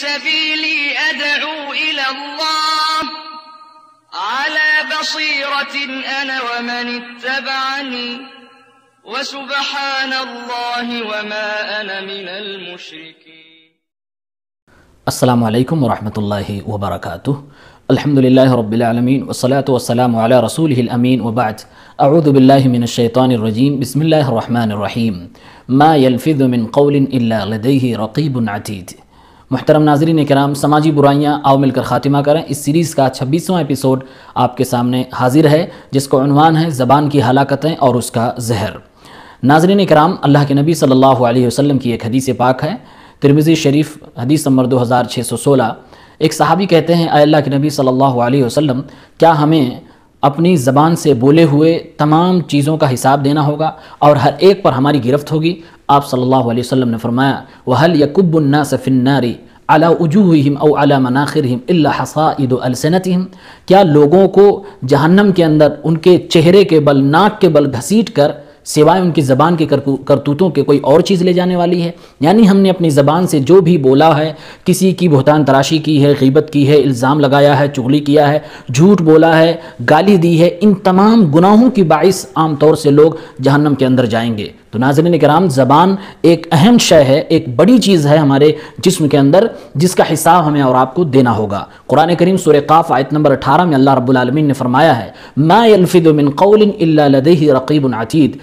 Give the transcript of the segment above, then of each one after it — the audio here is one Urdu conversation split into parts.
سبيلي أدعو إلى الله على بصيرة أنا ومن اتبعني وسبحان الله وما أنا من المشركين. السلام علیکم ورحمۃ اللہ وبرکاتہ. الحمد للہ رب العالمین والصلاة والسلام علی رسولہ الامین وبعد. اعوذ باللہ من الشیطان الرجیم. بسم اللہ الرحمن الرحیم. ما يلفظ من قول الا لدیہ رقیب عتید. محترم ناظرین کرام، سماجی برائیاں آؤ مل کر خاتمہ کریں. اس سیریز کا 26واں ایپیسوڈ آپ کے سامنے حاضر ہے، جس کا عنوان ہے زبان کی ہلاکتیں اور اس کا زہر. ناظرین کرام، اللہ کے نبی صلی اللہ علیہ وسلم کی ایک حدیث پاک ہے، ترمذی شریف حدیث نمبر 2616. ایک صحابی کہتے ہیں، اے اللہ کے نبی صلی اللہ علیہ وسلم، کیا ہمیں اپنی زبان سے بولے ہوئے تمام چیزوں کا حساب دینا ہوگا اور ہر ایک پر ہماری گرفت ہوگی؟ آپ صلی اللہ علیہ وسلم نے فرمایا، وَهَلْ يَكُبُّ النَّاسَ فِي النَّارِ عَلَى وُجُوهِهِمْ أَوْ عَلَى مَنَاخِرِهِمْ إِلَّا حَصَائِدُ أَلْسِنَتِهِمْ. کیا لوگوں کو جہنم کے اندر ان کے چہرے کے بل، ناک کے بل گھسیٹ کر سوائے ان کی زبان کے کرتوتوں کے کوئی اور چیز لے جانے والی ہے؟ یعنی ہم نے اپنی زبان سے جو بھی بولا ہے، کسی کی بہتان تراشی کی ہے، غیبت کی ہے، الزام لگایا ہے، چغلی کیا ہے، جھوٹ بولا ہے، گالی دی ہے، ان تمام گناہوں کی باعث عام طور سے لوگ جہنم کے اندر جائیں گے. تو ناظرین کرام، زبان ایک اہم شے ہے، ایک بڑی چیز ہے ہمارے جسم کے اندر، جس کا حساب ہمیں اور آپ کو دینا ہوگا. قرآن کریم سورہ قاف آیت نمبر 18 میں اللہ رب العالمین نے فرمایا ہے، ما يلفظ من قول الا لدیہ رقیب عتید.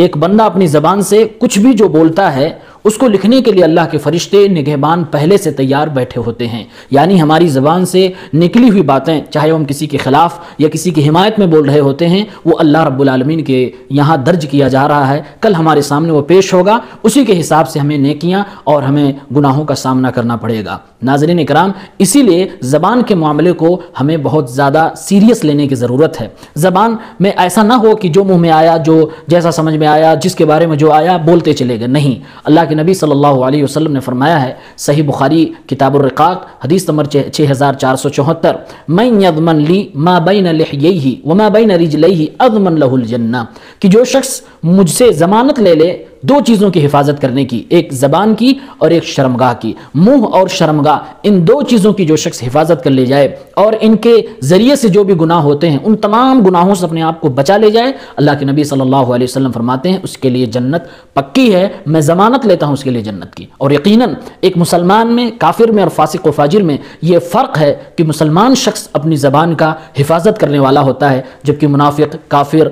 ایک بندہ اپنی زبان سے کچھ بھی جو بولتا ہے، اس کو لکھنے کے لیے اللہ کے فرشتے نگہبان پہلے سے تیار بیٹھے ہوتے ہیں. یعنی ہماری زبان سے نکلی ہوئی باتیں، چاہے ہم کسی کے خلاف یا کسی کی حمایت میں بول رہے ہوتے ہیں، وہ اللہ رب العالمین کے یہاں درج کیا جا رہا ہے. کل ہمارے سامنے وہ پیش ہوگا، اسی کے حساب سے ہمیں نیکیاں اور ہمیں گناہوں کا سامنا کرنا پڑے گا. ناظرین اکرام، اسی لیے زبان کے معاملے کو ہمیں بہت زیادہ سیریس لینے کی ضرورت ہے. زبان میں ایسا نہ ہو کہ جو منہ میں آیا، جو جیسا سمجھ میں آیا، جس کے بارے میں جو آیا بولتے چلے گئے. نہیں، اللہ کے نبی صلی اللہ علیہ وسلم نے فرمایا ہے، صحیح بخاری کتاب الرقاق حدیث نمبر 6474، من یضمن لی ما بین لحییہ وما بین رجلیہ اضمن لہ الجنہ. کہ جو شخص مجھ سے ضمانت لے لے دو چیزوں کی حفاظت کرنے کی، ایک زبان کی اور ایک شرمگاہ کی. منہ اور شرمگاہ، ان دو چیزوں کی جو شخص حفاظت کر لے جائے اور ان کے ذریعے سے جو بھی گناہ ہوتے ہیں، ان تمام گناہوں سے اپنے آپ کو بچا لے جائے، اللہ کے نبی صلی اللہ علیہ وسلم فرماتے ہیں اس کے لیے جنت پکی ہے. میں ضمانت لیتا ہوں اس کے لیے جنت کی. اور یقیناً ایک مسلمان میں، کافر میں اور فاسق و فاجر میں یہ فرق ہے کہ مسلمان شخص اپنی زبان کا حفاظت کرنے والا ہوتا ہے، جبکہ منافق، کافر،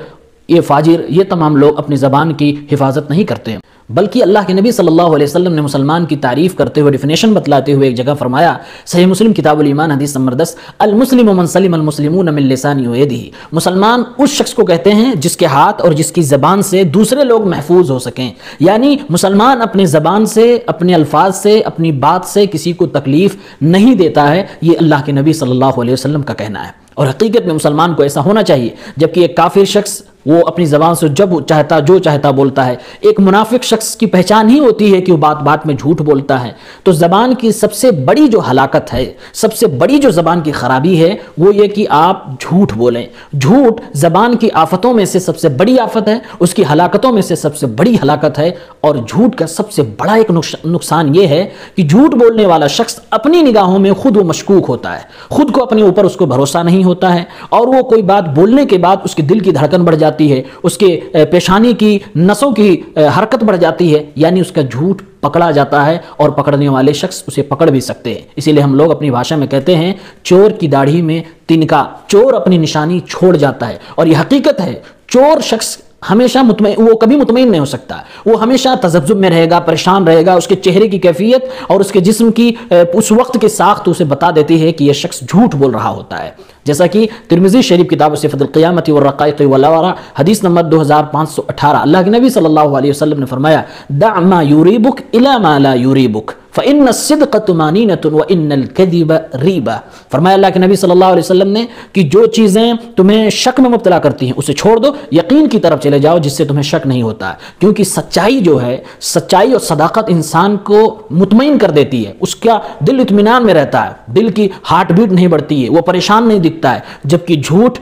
یہ فاجر، یہ تمام لوگ اپنی زبان کی حفاظت نہیں کرتے ہیں. بلکہ اللہ کے نبی صلی اللہ علیہ وسلم نے مسلمان کی تعریف کرتے ہوئے، ڈیفینیشن بتلاتے ہوئے ایک جگہ فرمایا، صحیح مسلم کتاب الایمان حدیث نمبر 10، المسلم من سلم المسلمون من لسانہ ویدہ. مسلمان اس شخص کو کہتے ہیں جس کے ہاتھ اور جس کی زبان سے دوسرے لوگ محفوظ ہو سکیں. یعنی مسلمان اپنی زبان سے، اپنے الفاظ سے، اپنی بات سے کسی کو تکلیف نہیں دیتا ہے. یہ اللہ کے نبی صلی اللہ علیہ وسلم کا کہنا ہے، اور حقیقت میں مسلمان کو ایسا ہونا چاہیے. جبکہ ایک کافر شخص وہ اپنی زبان سے جب چاہتا جو چاہتا بولتا ہے. ایک منافق شخص کی پہچان ہی ہوتی ہے کہ وہ بات بات میں جھوٹ بولتا ہے. تو زبان کی سب سے بڑی جو ہلاکت ہے، سب سے بڑی جو زبان کی خرابی ہے، وہ یہ کہ آپ جھوٹ بولیں. جھوٹ زبان کی آفتوں میں سے سب سے بڑی آفت ہے، اس کی ہلاکتوں میں سے سب سے بڑی ہلاکت ہے. اور جھوٹ کا سب سے بڑا ایک نقصان یہ ہے کہ جھوٹ بولنے والا شخص اپنی نگاہوں میں خود وہ مشکوک ہوتا ہے، خود کو اپنے اوپر اس کو بھروسہ نہیں ہوتا ہے، اور وہ کوئی بات بولنے کے بعد اس کے دل کی دھڑکن بڑھ جاتی ہے، اس کے پیشانی کی نسوں کی حرکت بڑھ جاتی ہے. یعنی اس کا جھوٹ پکڑا جاتا ہے، اور پکڑنے والے شخص اسے پکڑ بھی سکتے ہیں. اسی لیے ہم لوگ اپنی بھاشا میں کہتے ہیں، چور کی داڑھی میں تنکا، چور اپنی نشانی چھوڑ جاتا ہے. اور یہ حقیقت ہے، چور شخص ہمیشہ وہ کبھی مطمئن نہیں ہو سکتا. وہ ہمیشہ تذبذب میں رہے گا، پریشان رہے گا. اس کے چہرے کی کیفیت اور اس کے جسم کی اس وقت کی ساخت اسے بتا دیتی ہے کہ یہ شخص جھوٹ بول رہا ہوتا ہے. جیسا کہ ترمذی شریف کتاب صفت القیامت والرقائق والورع حدیث نمبر 2518، اللہ کے نبی صلی اللہ علیہ وسلم نے فرمایا، دع ما یریبک الی ما لا یریبک فإن الصدق طمانینۃ وإن الکذب ریبہ. فرمایا اللہ کے نبی صلی اللہ علیہ وسلم نے کہ جو چیزیں تمہیں شک میں مبتلا کرتی ہیں اسے چھوڑ دو، یقین کی طرف چلے جاؤ جس سے تمہیں شک نہیں ہوتا. کیونکہ سچائی جو ہے، سچائی اور صداقت انسان کو مطمئن کر دیتی ہے، اس کا دل اطمینان میں رہتا ہے، دل کی ہارٹ بیٹ نہیں بڑھتی ہے، وہ پریشان نہیں دکھتا ہے. جبکہ جھوٹ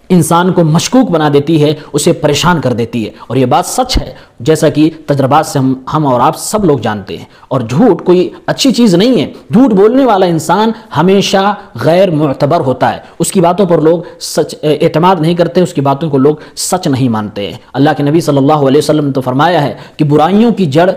انسان کو مشکوک بنا دیتی ہے، اسے پریشان کر دیتی ہے، اور یہ بات سچ ہے جیسا کہ تجربات سے ہم اور آپ سب لوگ جانتے ہیں۔ اور جھوٹ کوئی اچھی چیز نہیں ہے۔ جھوٹ بولنے والا انسان ہمیشہ غیر معتبر ہوتا ہے، اس کی باتوں پر لوگ سچ اعتماد نہیں کرتے، اس کی باتوں کو لوگ سچ نہیں مانتے ہیں۔ اللہ کے نبی صلی اللہ علیہ وسلم نے تو فرمایا ہے کہ برائیوں کی جڑ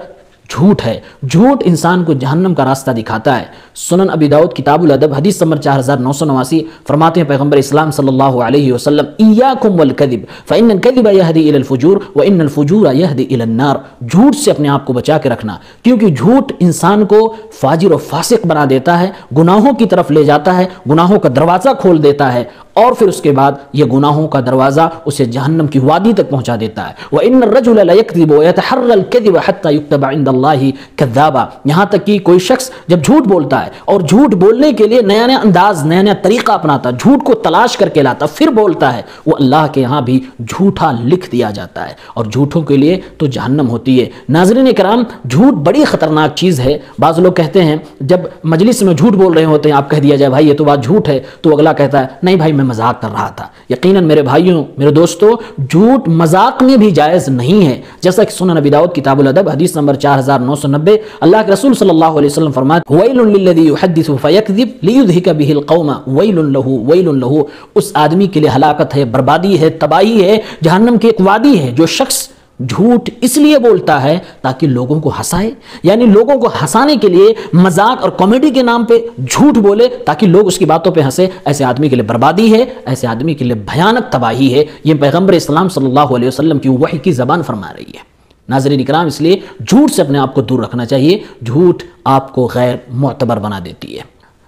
جھوٹ ہے، جھوٹ انسان کو جہنم کا راستہ دکھاتا ہے۔ سنن ابی داؤد کتاب الادب حدیث نمبر 4989 فرماتے ہیں پیغمبر اسلام صلی اللہ علیہ وسلم ایاکم والکذب فإن الکذب یہدی الی الفجور وإن الفجور یہدی الی النار۔ جھوٹ سے اپنے آپ کو بچا کے رکھنا، کیونکہ جھوٹ انسان کو فاجر و فاسق بنا دیتا ہے، گناہوں کی طرف لے جاتا ہے، گناہوں کا دروازہ کھول دیتا ہے، اور پھر اس کے بعد یہ گناہوں کا دروازہ اسے جہنم کی وادی تک پہنچا دیتا ہے۔ وَإِنَّ الرَّجُلَ لَيَكْذِبُ وَيَتَحَرَّى الْكَذِبَ حَتَّى يُكْتَبَ عِندَ اللَّهِ كَذَّابًا۔ یہاں تک کہ کوئی شخص جب جھوٹ بولتا ہے اور جھوٹ بولنے کے لیے نیا نیا انداز، نیا نیا طریقہ اپناتا ہے، جھوٹ کو تلاش کر کے لاتا پھر بولتا ہے، وہ اللہ کے ہاں بھی جھوٹا لکھ دیا جاتا ہے، اور جھوٹوں کے لیے تو جہنم ہوتی ہے۔ ناظرین کرام، جھوٹ بڑی خطرناک چیز ہے۔ بعض لوگ کہتے ہیں جب مجلس میں جھوٹ بول رہے ہوتے ہیں، آپ کہہ دیا جائے بھائی یہ تو بات جھوٹ ہے، تو اگلا کہتا ہے نہیں بھائی میں مذاق کر رہا تھا۔ یقیناً میرے بھائیوں، میرے دوستوں، جھوٹ مذاق میں بھی جائز نہیں ہے، جیسا کہ سنن ابی داؤد کتاب الادب حدیث نمبر 4990 اللہ کے رسول صلی اللہ علیہ وسلم فرماتے ہیں ویل للذی یحدث فیکذب لیضحک بہ القوم ویل لہ ویل لہ۔ اس آدمی کے لیے ہلاکت ہے، بربادی ہے، تباہی ہے، جہنم کی ایک وادی ہے جو شخص جھوٹ اس لیے بولتا ہے تاکہ لوگوں کو ہنسائے، یعنی لوگوں کو ہنسانے کے لیے مذاق اور کامیڈی کے نام پہ جھوٹ بولے تاکہ لوگ اس کی باتوں پہ ہنسے۔ ایسے آدمی کے لیے بربادی ہے، ایسے آدمی کے لیے بھیانک تباہی ہے۔ یہ پیغمبر اسلام صلی اللہ علیہ وسلم کی وحی کی زبان فرما رہی ہے۔ ناظرین اکرام، اس لیے جھوٹ سے اپنے آپ کو دور رکھنا چاہیے۔ جھوٹ آپ کو غیر معتبر بنا دیتی ہے۔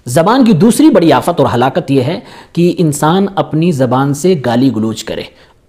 زبان کی دوسری بڑی آفت اور ہلاکت یہ ہے کہ انسان اپنی زبان سے گالی گلوچ کرے،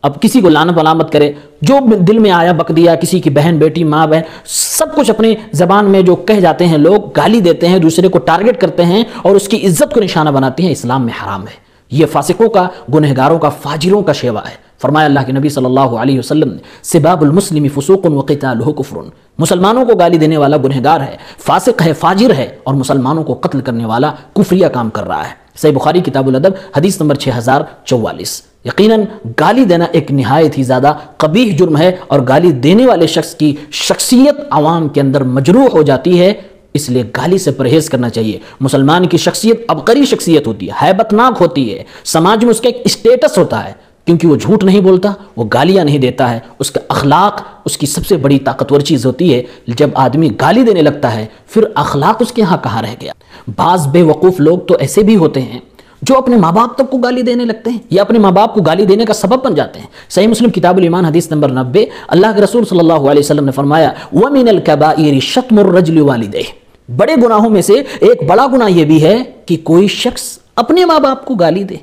اب کسی کو لعنت ملامت کرے، جو دل میں آیا بک دیا، کسی کی بہن بیٹی ماں بہن سب کچھ اپنے زبان میں جو کہہ جاتے ہیں، لوگ گالی دیتے ہیں، دوسرے کو ٹارگٹ کرتے ہیں اور اس کی عزت کو نشانہ بناتے ہیں۔ اسلام میں حرام ہے، یہ فاسقوں کا، گنہگاروں کا، فاجروں کا شیوا ہے۔ فرمایا اللہ کے نبی صلی اللہ علیہ وسلم نے سباب المسلم فسوق وقتالہ کفر۔ مسلمانوں کو گالی دینے والا گنہگار ہے، فاسق ہے، فاجر ہے، اور مسلمانوں کو قتل کرنے والا کفریہ کام کر رہا ہے۔ صحیح بخاری کتاب الادب حدیث نمبر 6044۔ یقیناً گالی دینا ایک نہایت ہی زیادہ قبیح جرم ہے، اور گالی دینے والے شخص کی شخصیت عوام کے اندر مجروح ہو جاتی ہے، اس لیے گالی سے پرہیز کرنا چاہیے۔ مسلمان کی شخصیت عبقری شخصیت ہوتی ہے، ہیبت ناک ہوتی ہے، سماج میں اس کا ایک اسٹیٹس ہوتا ہے، کیونکہ وہ جھوٹ نہیں بولتا، وہ گالیاں نہیں دیتا ہے۔ اس کا اخلاق اس کی سب سے بڑی طاقتور چیز ہوتی ہے۔ جب آدمی گالی دینے لگتا ہے پھر اخلاق اس کے ہاں کہاں رہ گیا؟ بعض بے وقوف لوگ تو ایسے بھی ہوتے ہیں جو اپنے ماں باپ تک کو گالی دینے لگتے ہیں یا اپنے ماں باپ کو گالی دینے کا سبب بن جاتے ہیں۔ صحیح مسلم کتاب الایمان حدیث نمبر 90 اللہ کے رسول صلی اللہ علیہ وسلم نے فرمایا وَمِنَ الْكَبَائِرِ شَتْمُ الرَّجْلِ وَالِدَيْهِ۔ بڑے گناہوں میں سے ایک بڑا گناہ یہ بھی ہے کہ کوئی شخص اپنے ماں باپ کو گالی دے۔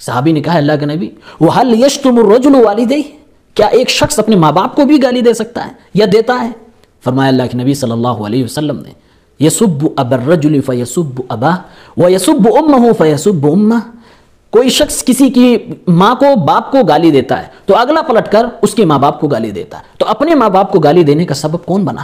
صحابی نے کہا اللہ کے نبی وَهَلْ يَشْتُمُ الرَّجُلُ وَالِدَيْهِ، کیا ایک شخص اپنے ماں باپ کو بھی گالی دے سکتا ہے یا دیتا ہے؟ فرمایا اللہ کے نبی صلی اللہ علیہ وسلم نے یسب ابا الرجل فیسب اباہ ویسب امہ فیسب امہ۔ کوئی شخص کسی کی ماں کو، باپ کو گالی دیتا ہے تو اگلا پلٹ کر اس کے ماں باپ کو گالی دیتا ہے، تو اپنے ماں باپ کو گالی دینے کا سبب کون بنا؟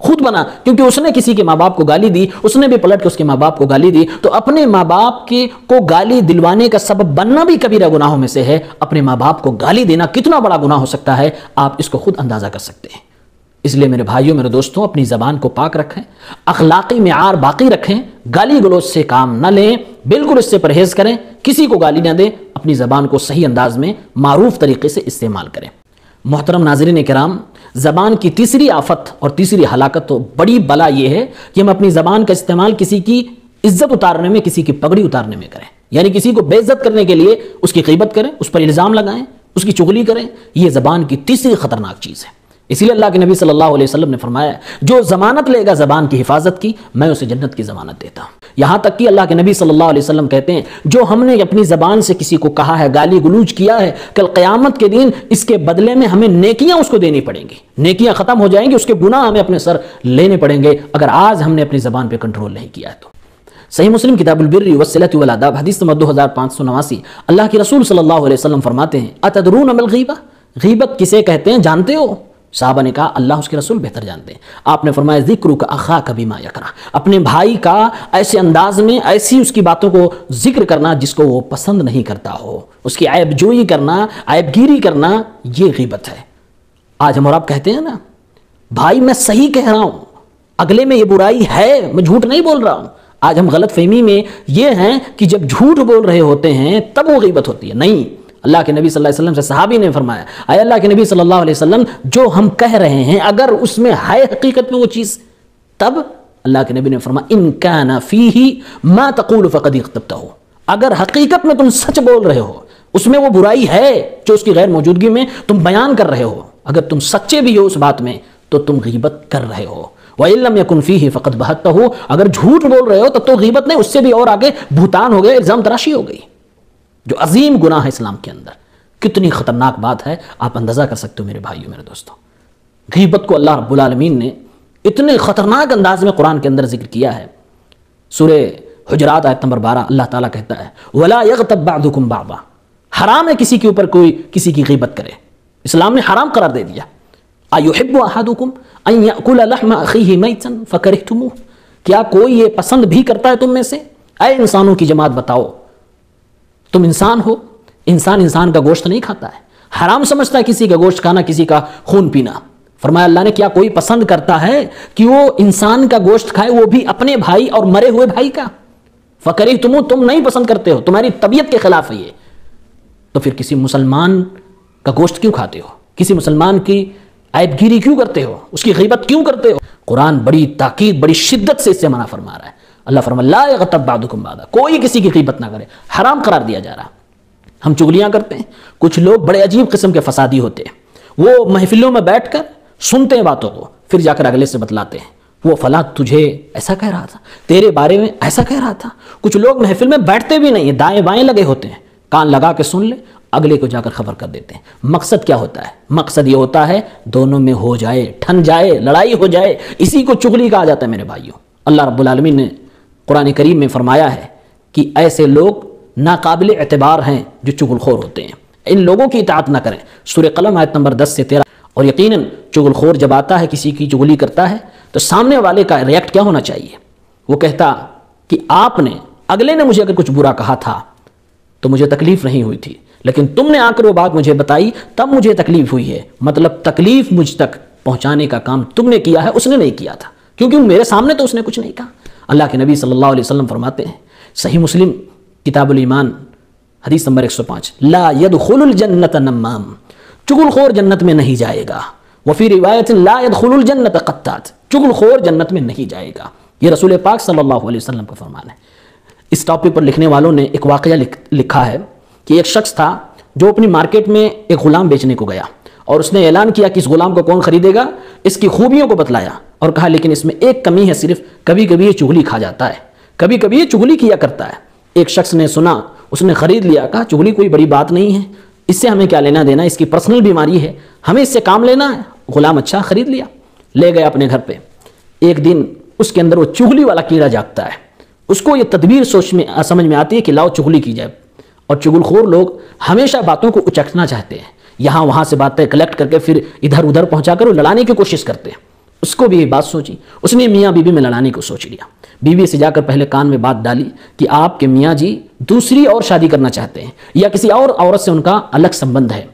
خود بنا، کیونکہ اس نے کسی کے ماں باپ کو گالی دی، اس نے بھی پلٹ کے اس کے ماں باپ کو گالی دی، تو اپنے ماں باپ کو گالی دلوانے کا سبب بننا بھی کبیرہ گناہوں میں سے ہے۔ اپنے ماں باپ کو گالی دینا کتنا بڑا گناہ ہو سکتا ہے، آپ اس کو خود اندازہ کر سکتے ہیں۔ اس لیے میرے بھائیوں، میرے دوستوں، اپنی زبان کو پاک رکھیں، اخلاقی معیار باقی رکھیں، گالی گلوچ سے کام نہ لیں، بالکل اس سے پرہیز کریں، کسی کو گالی نہ دیں، اپنی زبان کو صحیح انداز میں معروف طریقے سے استعمال کریں۔ محترم ناظرین کرام، زبان کی تیسری آفت اور تیسری ہلاکت تو بڑی بلا یہ ہے کہ ہم اپنی زبان کا استعمال کسی کی عزت اتارنے میں، کسی کی پگڑی اتارنے میں کریں، یعنی کسی کو بے عزت کرنے کے لیے اس کی غیبت کریں، اس پر الزام لگائیں، اس کی چغلی کریں۔ یہ زبان کی تیسری خطرناک چیز ہے۔ اسی لیے اللہ کے نبی صلی اللہ علیہ وسلم نے فرمایا جو ضمانت لے گا زبان کی حفاظت کی، میں اسے جنت کی ضمانت دیتا ہوں۔ یہاں تک کہ اللہ کے نبی صلی اللہ علیہ وسلم کہتے ہیں جو ہم نے اپنی زبان سے کسی کو کہا ہے، گالی گلوچ کیا ہے، کل قیامت کے دن اس کے بدلے میں ہمیں نیکیاں اس کو دینی پڑیں گی، نیکیاں ختم ہو جائیں گی، اس کے گناہ ہمیں اپنے سر لینے پڑیں گے اگر آج ہم نے اپنی زبان پہ کنٹرول نہیں کیا ہے تو۔ صحیح مسلم کتاب البر والصلۃ والآداب حدیث نمبر 2589 اللہ کے رسول صلی اللہ علیہ وسلم فرماتے ہیں اتدرون ما الغیبہ، غیبت کسے کہتے ہیں جانتے ہو؟ صحابہ نے کہا اللہ اس کے رسول بہتر جانتے ہیں۔ آپ نے فرمایا ذکرک اخاک بما یکرہ، اپنے بھائی کا ایسے انداز میں، ایسی اس کی باتوں کو ذکر کرنا جس کو وہ پسند نہیں کرتا ہو۔ اس کی عیب جوئی کرنا، عیب گیری کرنا، یہ غیبت ہے۔ آج ہم اور آپ کہتے ہیں نا بھائی میں صحیح کہہ رہا ہوں، اگلے میں یہ برائی ہے، میں جھوٹ نہیں بول رہا ہوں۔ آج ہم غلط فہمی میں یہ ہیں کہ جب جھوٹ بول رہے ہوتے ہیں تب وہ غیبت ہوتی ہے۔ نہیں، اللہ کے نبی صلی اللہ علیہ وسلم سے صحابی نے فرمایا، اے اللہ کے نبی صلی اللہ علیہ وسلم، جو ہم کہہ رہے ہیں اگر اس میں ہے حقیقت میں وہ چیز، تب اللہ کے نبی نے فرمایا ان کان فیہ ما تقول فقد اغتبتہ، اگر حقیقت میں تم سچ بول رہے ہو، اس میں وہ برائی ہے جو اس کی غیر موجودگی میں تم بیان کر رہے ہو، اگر تم سچے بھی ہو اس بات میں تو تم غیبت کر رہے ہو۔ وَإِن لَمْ يَكُنْ فِيهِ فَقَدْ بَهَتَّهُ، اگر جھوٹ بول رہے ہو تب تو غیبت نہیں، اس سے بھی اور آگے بہتان ہو گئے، الزام تراشی ہو گئی، جو عظیم گناہ ہے اسلام کے اندر۔ کتنی خطرناک بات ہے، آپ اندازہ کر سکتے ہو میرے بھائیو، میرے دوستوں۔ غیبت کو اللہ رب العالمین نے اتنے خطرناک انداز میں قرآن کے اندر ذکر کیا ہے۔ سورہ حجرات آیت نمبر 12 اللہ تعالیٰ کہتا ہے وَلَا يَغْتَبْ بَعْضُكُمْ بَعْضًا، حرام ہے کسی کے اوپر کوئی کسی کی غیبت کرے، اسلام نے حرام قرار دے دیا۔ أَيُحِبُّ أَحَدُكُمْ أَن يَأْكُلَ لَحْمَ أَخِيهِ مَيْتًا فَكَرِهْتُمُوهُ، کیا کوئی یہ پسند بھی کرتا ہے تم میں سے؟ اے انسانوں کی جماعت بتاؤ، تم انسان ہو، انسان کا گوشت نہیں کھاتا ہے، حرام سمجھتا ہے کسی کا گوشت کھانا، کسی کا خون پینا۔ فرمایا اللہ نے کیا کوئی پسند کرتا ہے کہ وہ انسان کا گوشت کھائے، وہ بھی اپنے بھائی اور مرے ہوئے بھائی کا؟ فَكَرِهْتُمُوهُ، تم نہیں پسند کرتے ہو، تمہاری طبیعت کے خلاف ہے یہ، تو پھر کسی مسلمان کا گوشت کیوں کھاتے ہو؟ کسی مسلمان کی عیب گیری کیوں کرتے ہو؟ اس کی غیبت کیوں کرتے ہو؟ قرآن بڑی تاکید، بڑی شدت سے اس سے منع فرما رہا ہے۔ اللہ فرمایا لا یغتب بعضکم بعضا، کوئی کسی کی غیبت نہ کرے، حرام قرار دیا جا رہا۔ ہم چغلیاں کرتے ہیں، کچھ لوگ بڑے عجیب قسم کے فسادی ہوتے ہیں، وہ محفلوں میں بیٹھ کر سنتے ہیں باتوں کو، پھر جا کر اگلے سے بتلاتے ہیں وہ فلاں تجھے ایسا کہہ رہا تھا، تیرے بارے میں ایسا کہہ رہا تھا۔ کچھ لوگ محفل میں بیٹھتے بھی نہیں ہیں، دائیں بائیں لگے ہوتے ہیں، کان لگا کے سن لے، اگلے کو جا کر خبر کر دیتے ہیں۔ مقصد کیا ہوتا ہے؟ مقصد یہ ہوتا ہے دونوں میں ہو جائے، ٹھن جائے، لڑائی ہو جائے، اسی کو چغلی کہا جاتا ہے میرے بھائیوں۔ اللہ رب العالمین نے قرآن کریم میں فرمایا ہے کہ ایسے لوگ ناقابل اعتبار ہیں جو چغل خور ہوتے ہیں، ان لوگوں کی اطاعت نہ کریں۔ سورہ قلم آیت نمبر 10 سے 13۔ اور یقیناً چغل خور جب آتا ہے کسی کی چغلی کرتا ہے تو سامنے والے کا ریئیکٹ کیا ہونا چاہیے؟ وہ کہتا کہ آپ نے، اگلے نے مجھے اگر کچھ برا کہا تھا تو مجھے تکلیف نہیں ہوئی تھی، لیکن تم نے آ کر وہ بات مجھے بتائی تب مجھے تکلیف ہوئی ہے، مطلب تکلیف مجھ تک پہنچانے کا کام تم نے کیا ہے، اس نے نہیں کیا تھا، کیونکہ میرے سامنے تو اس نے کچھ نہیں کہا۔ اللہ کے نبی صلی اللہ علیہ وسلم فرماتے ہیں، صحیح مسلم کتاب الایمان حدیث نمبر 105، لا يدخل الجنت نمام، چغل خور جنت میں نہیں جائے گا۔ وفی روایت لا يدخل الجنت قطات، چغل خور جنت میں نہیں جائے گا۔ یہ رسول پاک صلی اللہ علیہ وسلم کا فرمان ہے۔ اس ٹاپک پر لکھنے والوں نے ایک واقعہ لکھا ہے کہ ایک شخص تھا جو اپنی مارکیٹ میں ایک غلام بیچنے کو گیا، اور اس نے اعلان کیا کہ اس غلام کو کون خریدے گا، اس کی خوبیوں کو بتلایا اور کہا لیکن اس میں ایک کمی ہے، صرف کبھی کبھی یہ چغلی کھا جاتا ہے، کبھی کبھی یہ چغلی کیا کرتا ہے۔ ایک شخص نے سنا، اس نے خرید لیا، کہا چغلی کوئی بڑی بات نہیں ہے، اس سے ہمیں کیا لینا دینا، اس کی پرسنل بیماری ہے، ہمیں اس سے کام لینا ہے۔ غلام اچھا خرید لیا، لے گیا اپنے گھر پہ۔ ایک دن اس کے اندر وہ چغلی والا کیڑا جاگتا ہے، اس کو یہ تدبیر سمجھ میں آتی ہے کہ لاؤ چغلی کی جائے، اور چغل خور لوگ ہمیشہ باتوں کو اچکنا چاہتے ہیں، یہاں وہاں سے باتیں کلیکٹ کر کے پھر ادھر ادھر پہنچا کر وہ لڑانے کی کوشش کرتے ہیں۔ اس کو بھی یہ بات سوچی، اس نے میاں بیوی میں لڑانے کو سوچ لیا، بیوی سے جا کر پہلے کان میں بات ڈالی کہ آپ کے میاں جی دوسری اور شادی کرنا چاہتے ہیں یا کسی اور عورت سے ان کا الگ سمبند ہے،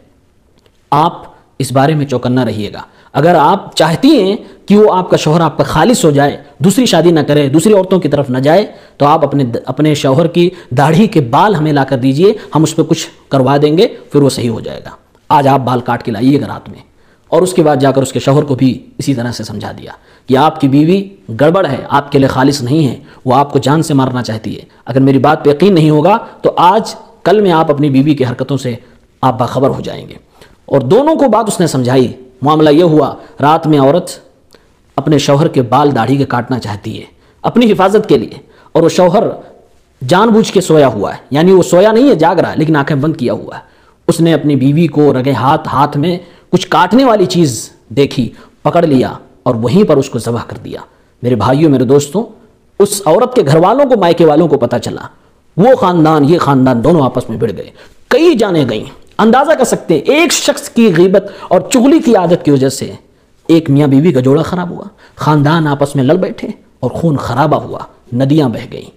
آپ اس بارے میں چوکنا رہیے گا، اگر آپ چاہتی ہیں کہ وہ آپ کا شوہر آپ کا خالص ہو جائے، دوسری شادی نہ کرے، دوسری عورتوں کی طرف نہ جائے، تو آپ اپنے شوہر کی داڑھی کے بال ہمیں لا کر دیجئے، ہم اس پہ کچھ کروا دیں گے، پھر وہ صحیح ہو جائے گا۔ آج آپ بال کاٹ کے لائیے گا رات میں۔ اور اس کے بعد جا کر اس کے شوہر کو بھی اسی طرح سے سمجھا دیا کہ آپ کی بیوی گڑبڑ ہے، آپ کے لیے خالص نہیں ہے، وہ آپ کو جان سے مارنا چاہتی ہے، اگر میری بات پہ یقین نہیں ہوگا تو آج کل میں آپ اپنی بیوی کی حرکتوں سے آپ باخبر ہو جائیں گے۔ اور دونوں کو بات اس نے سمجھائی۔ معاملہ یہ ہوا، رات میں عورت اپنے شوہر کے بال داڑھی کے کاٹنا چاہتی ہے اپنی حفاظت کے لیے، اور وہ شوہر جان بوجھ کے سویا ہوا ہے، یعنی وہ سویا نہیں ہے، جاگ رہا ہے لیکن آنکھیں بند کیا ہوا ہے۔ اس نے اپنی بیوی کو رگے ہاتھ میں کچھ کاٹنے والی چیز دیکھی، پکڑ لیا اور وہیں پر اس کو ذبح کر دیا۔ میرے بھائیوں، میرے دوستوں، اس عورت کے گھر والوں کو، مائکے والوں کو پتہ چلا، وہ خاندان یہ خاندان دونوں آپس میں بڑھ گئے، کئی جانیں گئیں۔ اندازہ کر سکتے ہیں ایک شخص کی غیبت اور چغلی کی عادت کی وجہ سے ایک میاں بیوی کا جوڑا خراب ہوا، خاندان آپس میں لڑ بیٹھے اور خون خرابہ ہوا، ندیاں بہہ گئیں۔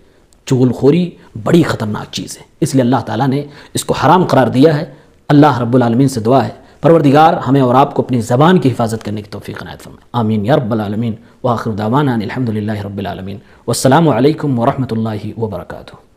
چغل خوری بڑی خطرناک چیز ہے، اس لیے اللہ تعالیٰ نے اس کو حرام قرار دیا ہے۔ اللہ رب العالمین سے دعا ہے پروردگار ہمیں اور آپ کو اپنی زبان کی حفاظت کرنے کی توفیق عنایت فرمائے، آمین یا رب العالمین۔ وآخر دعوانا الحمدللہ رب العالمین، والسلام علیکم ورحمۃ اللہ وبرکاتہ۔